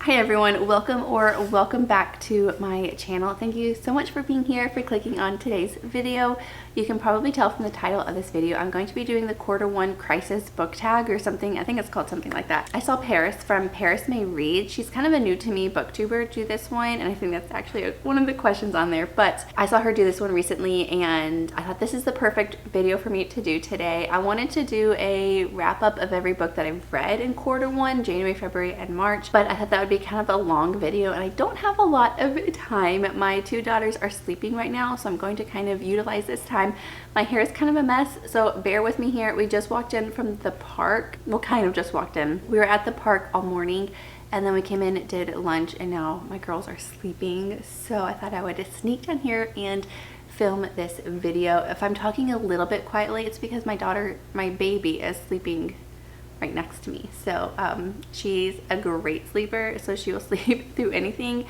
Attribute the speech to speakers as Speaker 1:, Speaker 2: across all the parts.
Speaker 1: Hi everyone, welcome back to my channel. Thank you so much for being here, for clicking on today's video. You can probably tell from the title of this video, I'm going to be doing the Q1 crisis book tag or something. I think it's called something like that. I saw Paris from Paris May Read. She's kind of a new to me booktuber do this one, and I think that's actually one of the questions on there, but I saw her do this one recently and I thought this is the perfect video for me to do today. I wanted to do a wrap up of every book that I've read in Q1, January, February, and March, but I thought that would be kind of a long video and I don't have a lot of time. My two daughters are sleeping right now, so I'm going to kind of utilize this time. My hair is kind of a mess, so bear with me here. We just walked in from the park. Well, kind of just walked in. We were at the park all morning and then we came in, did lunch, and now my girls are sleeping. So I thought I would just sneak down here and film this video. If I'm talking a little bit quietly, it's because my baby is sleeping right next to me. So she's a great sleeper, so she will sleep through anything,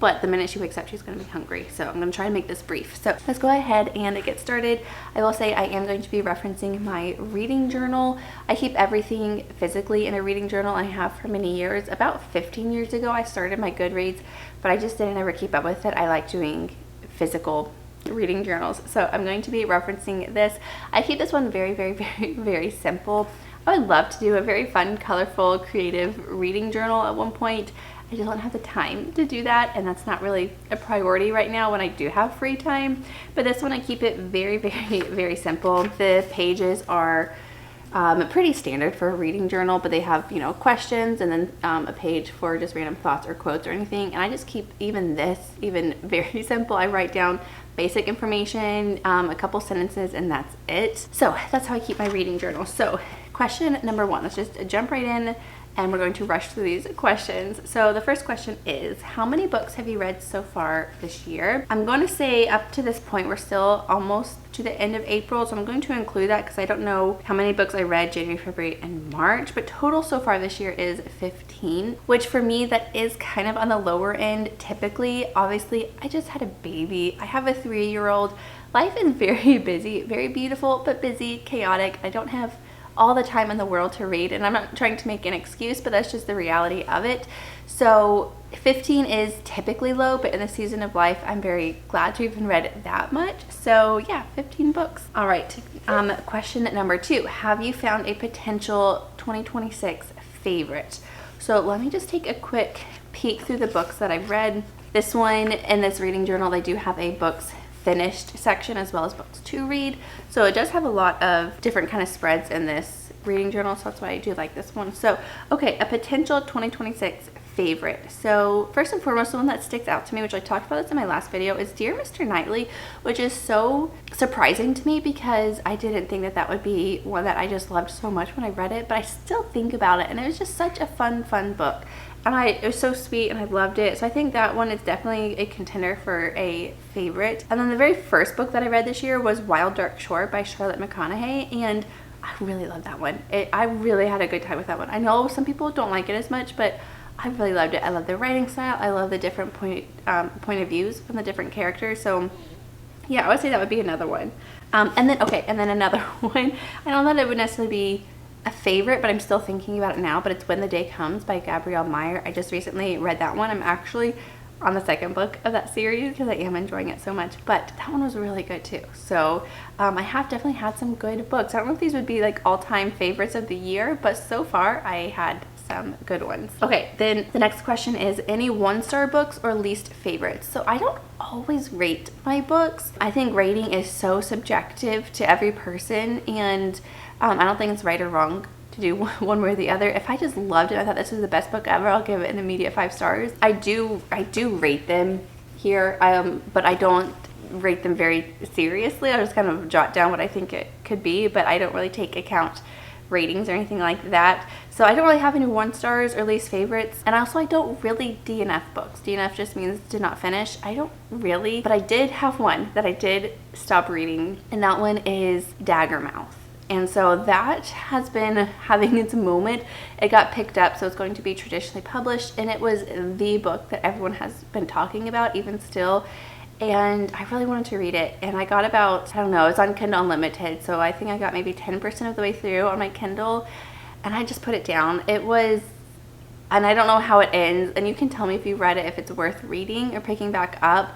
Speaker 1: but the minute she wakes up she's going to be hungry. So I'm going to try and make this brief. So let's go ahead and get started. I will say I am going to be referencing my reading journal. I keep everything physically in a reading journal. I have for many years. About 15 years ago I started my Goodreads, but I just didn't ever keep up with it. I like doing physical reading journals, so I'm going to be referencing this. I keep this one very simple. I would love to do a very fun, colorful, creative reading journal at one point. I just don't have the time to do that, and that's not really a priority right now when I do have free time. But this one I keep it very simple. The pages are pretty standard for a reading journal, but they have, you know, questions and then a page for just random thoughts or quotes or anything. And I just keep even very simple. I write down basic information, a couple sentences, and that's it. So that's how I keep my reading journal. So question number one, let's just jump right in and we're going to rush through these questions. So the first question is, how many books have you read so far this year? I'm going to say up to this point, we're still almost to the end of April, so I'm going to include that because I don't know how many books I read January, February, and March, but total so far this year is 15, which for me, that is kind of on the lower end. Typically, obviously, I just had a baby. I have a 3-year-old. Life is very busy, very beautiful, but busy, chaotic. I don't have all the time in the world to read, and I'm not trying to make an excuse, but that's just the reality of it. So 15 is typically low, but in the season of life, I'm very glad to even read that much. So yeah, 15 books. All right, question number 2, have you found a potential 2026 favorite? So let me just take a quick peek through the books that I've read. This one, in this reading journal, they do have a books finished section as well as books to read, so it does have a lot of different kind of spreads in this reading journal, so that's why I do like this one. So okay, a potential 2026 favorite. So first and foremost, the one that sticks out to me, which I talked about this in my last video, is Dear Mr. Knightley, which is so surprising to me because I didn't think that would be one that I just loved so much when I read it, but I still think about it, and it was just such a fun book. And it was so sweet and I loved it. So I think that one is definitely a contender for a favorite. And then the very first book that I read this year was Wild Dark Shore by Charlotte McConaughey, and I really loved that one. I really had a good time with that one. I know some people don't like it as much, but I really loved it. I love the writing style. I love the different point of views from the different characters. So yeah, I would say that would be another one. And then another one. I don't know that it would necessarily be a favorite, but I'm still thinking about it now, but it's When the Day Comes by Gabrielle Meyer. I just recently read that one. I'm actually on the second book of that series because I am enjoying it so much, but that one was really good too. So I have definitely had some good books. I don't know if these would be like all-time favorites of the year, but so far I had some good ones. Okay, then the next question is, any 1-star books or least favorites? So I don't always rate my books. I think rating is so subjective to every person, and I don't think it's right or wrong to do one way or the other. If I just loved it, I thought this was the best book ever, I'll give it an immediate 5 stars. I do rate them here, but I don't rate them very seriously. I'll just kind of jot down what I think it could be, but I don't really take account ratings or anything like that. So I don't really have any 1 stars or least favorites, and also I don't really DNF books. DNF just means did not finish. I don't really, but I did have one that I did stop reading, and that one is Daggermouth. And so that has been having its moment. It got picked up, so it's going to be traditionally published, and it was the book that everyone has been talking about even still. And I really wanted to read it, and I got about, I don't know, it's on Kindle Unlimited, so I think I got maybe 10% of the way through on my Kindle, and I just put it down. It was and I don't know how it ends, and you can tell me if you read it, if it's worth reading or picking back up,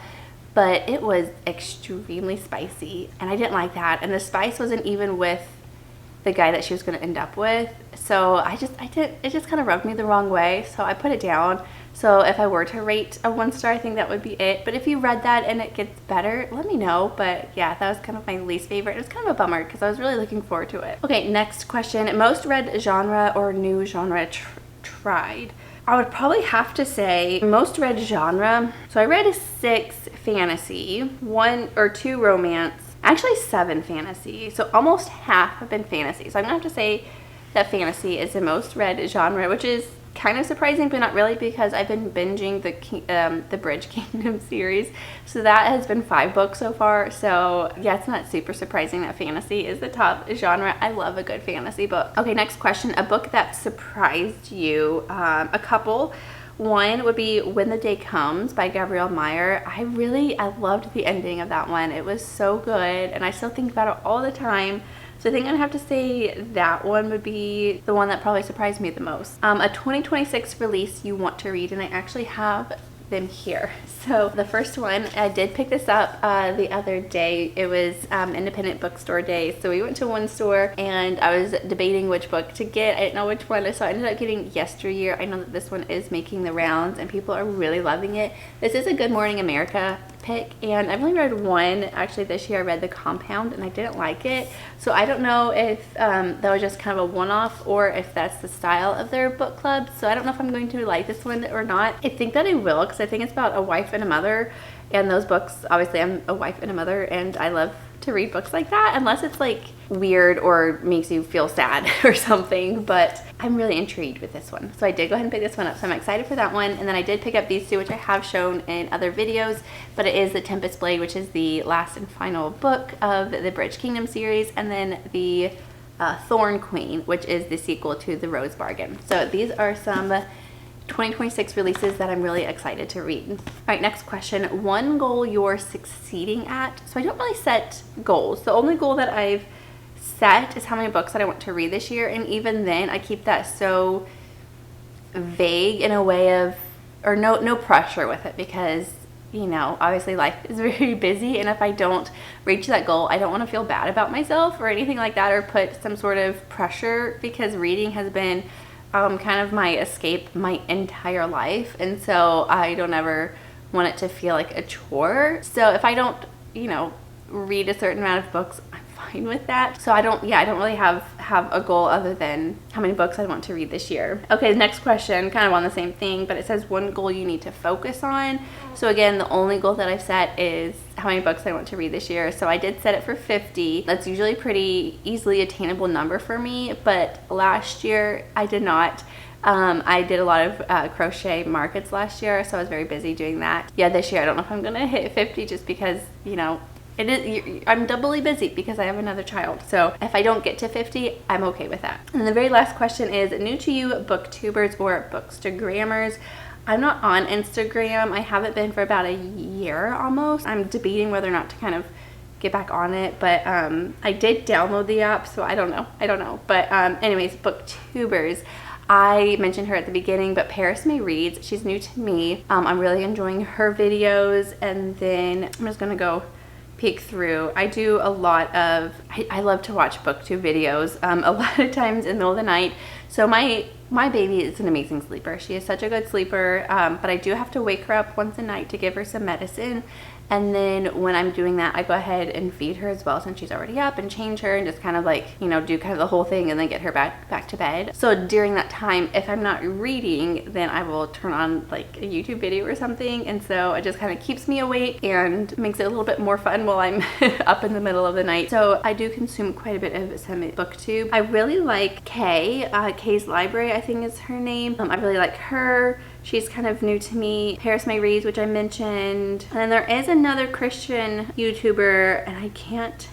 Speaker 1: but it was extremely spicy, and I didn't like that, and the spice wasn't even with the guy that she was going to end up with, so it just kind of rubbed me the wrong way, so I put it down. So if I were to rate a 1 star, I think that would be it. But if you read that and it gets better, let me know. But yeah, that was kind of my least favorite. It was kind of a bummer because I was really looking forward to it. Okay, next question. Most read genre or new genre tried? I would probably have to say most read genre. So I read 6 fantasy, 1 or 2 romance, actually 7 fantasy. So almost half have been fantasy. So I'm gonna have to say that fantasy is the most read genre, which is kind of surprising, but not really, because I've been binging the Bridge Kingdom series, so that has been 5 books so far. So yeah, it's not super surprising that fantasy is the top genre. I love a good fantasy book. Okay, next question. A book that surprised you? A couple. One would be When the Day Comes by Gabrielle Meyer. I loved the ending of that one. It was so good, and I still think about it all the time. So I think I'd have to say that one would be the one that probably surprised me the most. A 2026 release you want to read, and I actually have them here. So the first one, I did pick this up the other day. It was independent bookstore day. So we went to one store and I was debating which book to get. I didn't know which one, so I ended up getting Yesteryear. I know that this one is making the rounds and people are really loving it. This is a Good Morning America pick, and I've only read one actually this year. I read The Compound and I didn't like it, so I don't know if that was just kind of a one-off or if that's the style of their book club. So I don't know if I'm going to like this one or not. I think that I will, because I think it's about a wife and a mother, and those books, obviously I'm a wife and a mother and I love to read books like that, unless it's like weird or makes you feel sad or something. But I'm really intrigued with this one, so I did go ahead and pick this one up, so I'm excited for that one. And then I did pick up these 2, which I have shown in other videos, but it is The Tempest Blade, which is the last and final book of the Bridge Kingdom series, and then the Thorn Queen, which is the sequel to The Rose Bargain. So these are some 2026 releases that I'm really excited to read. All right, next question. One goal you're succeeding at? So I don't really set goals. The only goal that I've set is how many books that I want to read this year, and even then I keep that so vague in a way of, or no pressure with it, because you know, obviously life is very busy, and if I don't reach that goal, I don't want to feel bad about myself or anything like that, or put some sort of pressure, because reading has been kind of my escape my entire life, and so I don't ever want it to feel like a chore. So if I don't, you know, read a certain amount of books, I'm fine with that. So I don't really have a goal other than how many books I want to read this year. Okay, the next question, kind of on the same thing, but it says one goal you need to focus on. So again, the only goal that I've set is how many books I want to read this year. So I did set it for 50. That's usually a pretty easily attainable number for me, but last year I did not. I did a lot of crochet markets last year, so I was very busy doing that. Yeah, this year I don't know if I'm gonna hit 50, just because, you know, I'm doubly busy because I have another child. So if I don't get to 50, I'm okay with that. And the very last question is, new to you booktubers or bookstagrammers? I'm not on Instagram. I haven't been for about a year almost. I'm debating whether or not to kind of get back on it, but I did download the app, so I don't know. But anyways, booktubers. I mentioned her at the beginning, but Paris May Reads, she's new to me. I'm really enjoying her videos, and then I'm just gonna go peek through. I do a lot of, I love to watch booktube videos a lot of times in the middle of the night. So my baby is an amazing sleeper. She is such a good sleeper, but I do have to wake her up once a night to give her some medicine. And then when I'm doing that, I go ahead and feed her as well, since she's already up, and change her and just kind of like, you know, do kind of the whole thing and then get her back to bed. So during that time, if I'm not reading, then I will turn on like a YouTube video or something. And so it just kind of keeps me awake and makes it a little bit more fun while I'm up in the middle of the night. So I do consume quite a bit of some booktube. I really like Kay's Library, I think is her name. I really like her. She's kind of new to me. Paris May Reads, which I mentioned. And then there is another Christian YouTuber, and I can't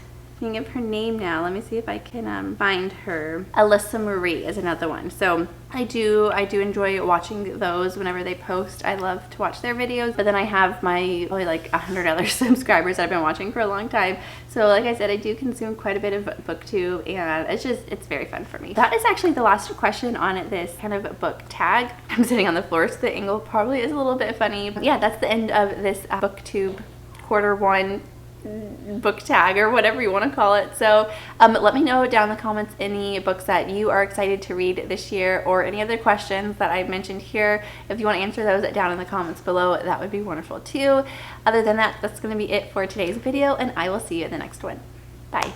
Speaker 1: thinking of her name now. Let me see if I can find her. Alyssa Marie is another one. So I do enjoy watching those whenever they post. I love to watch their videos, but then I have my probably like 100 other subscribers that I've been watching for a long time. So like I said, I do consume quite a bit of booktube, and it's very fun for me. That is actually the last question on this kind of book tag. I'm sitting on the floor, so the angle probably is a little bit funny. But yeah, that's the end of this booktube Q1 book tag, or whatever you want to call it. So let me know down in the comments any books that you are excited to read this year, or any other questions that I mentioned here. If you want to answer those down in the comments below, that would be wonderful too. Other than that, that's going to be it for today's video, and I will see you in the next one. Bye.